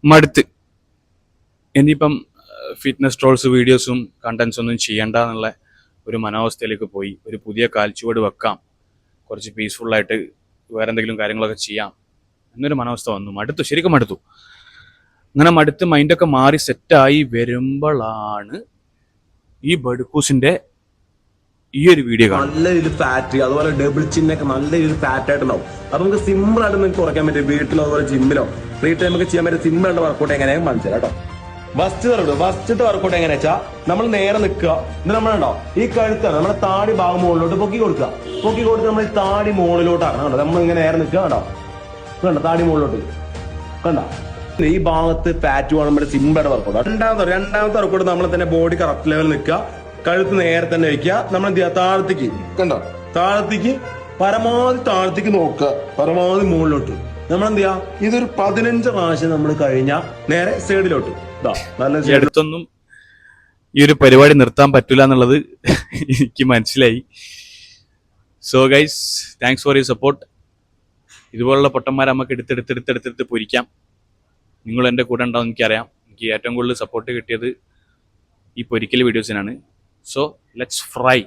മടുത്ത് ഇനിയിപ്പം fitness trolls വീഡിയോസും കണ്ടന്റ്സ് ഒന്നും ചെയ്യണ്ട എന്നുള്ള ഒരു മനോവസ്ഥയിലേക്ക് പോയി. ഒരു പുതിയ കാൽച്ചുവട് വെക്കാം, കുറച്ച് പീസ്ഫുള്ളായിട്ട് വേറെ എന്തെങ്കിലും കാര്യങ്ങളൊക്കെ ചെയ്യാം എന്നൊരു മനോവസ്ഥ വന്നു. മടുത്തു, ശരിക്കും മടുത്തു. അങ്ങനെ മടുത്ത് മൈൻഡൊക്കെ മാറി സെറ്റായി വരുമ്പോഴാണ് ഈ ബഡ്കൂസിന്റെ ഈ ഒരു വീഡിയോ കാണും. നല്ല ഒരു ഫാറ്റ്, അതുപോലെ ഡബിൾ ചിന്നൊക്കെ നല്ല ഒരു ഫാറ്റ് ആയിട്ടുണ്ടാവും. അപ്പൊ നമുക്ക് സിമ്പിൾ ആയിട്ട് നിങ്ങൾക്ക് കുറയ്ക്കാൻ പറ്റും. വീട്ടിലോ അതുപോലെ ജിമ്മിലോ ഫ്രീ ടൈം ഒക്കെ ചെയ്യാൻ പറ്റും സിമ്പിൾ ആയിട്ട് വർക്കൗട്ട് എങ്ങനെയാണ് മനസ്സിലാക്കാം കേട്ടോ. ഫസ്റ്റത്തെ വർക്കൗട്ട് എങ്ങനെയാ വെച്ചാൽ നമ്മൾ നേരെ നിൽക്കുക. ഇത് നമ്മളുണ്ടോ ഈ കഴുത്താണ് നമ്മുടെ താടി ഭാഗം മുകളിലോട്ട് പൊക്കി കൊടുക്കുക. പൊക്കി കൊടുത്ത് നമ്മൾ ഈ താടി മുകളിലോട്ടാണ് കണ്ടോ. നമ്മൾ ഇങ്ങനെ നേരെ നിൽക്കുക കണ്ടോ. കണ്ടോ താടി മുകളിലോട്ട് കണ്ടോ. ഈ ഭാഗത്ത് ഫാറ്റ് വേണം സിമ്പിൾ ആയിട്ട് വർക്കൗട്ട്. രണ്ടാമത്തെ വർക്കൗട്ട് നമ്മൾ തന്നെ ബോഡി കറക്റ്റ് ലെവലിൽ നിൽക്കുക. കഴുത്ത് നേരെ തന്നെ വെക്കുക. നമ്മൾ എന്ത് ചെയ്യുക, താഴത്തേക്ക് കണ്ടോ, താഴത്തേക്ക് പരമാവധി താഴത്തേക്ക് നോക്കുക, പരമാവധി മുകളിലോട്ട്. നമ്മൾ എന്ത് ചെയ്യാ, ഇതൊരു 15 പ്രാവശ്യം നമ്മൾ കഴിഞ്ഞാൽ നേരെ സൈഡിലോട്ട്. അടുത്തൊന്നും ഈ ഒരു പരിപാടി നിർത്താൻ പറ്റില്ല എന്നുള്ളത് എനിക്ക് മനസ്സിലായി. So guys, thanks for your support. ഇതുപോലുള്ള പൊട്ടന്മാരെ നമുക്ക് എടുത്തെടുത്ത് പൊരിക്കാം. നിങ്ങൾ എൻ്റെ കൂടെ ഉണ്ടാവും എനിക്കറിയാം. എനിക്ക് ഏറ്റവും കൂടുതൽ സപ്പോർട്ട് കിട്ടിയത് ഈ പൊരിക്കൽ വീഡിയോസിനാണ്. So let's fry.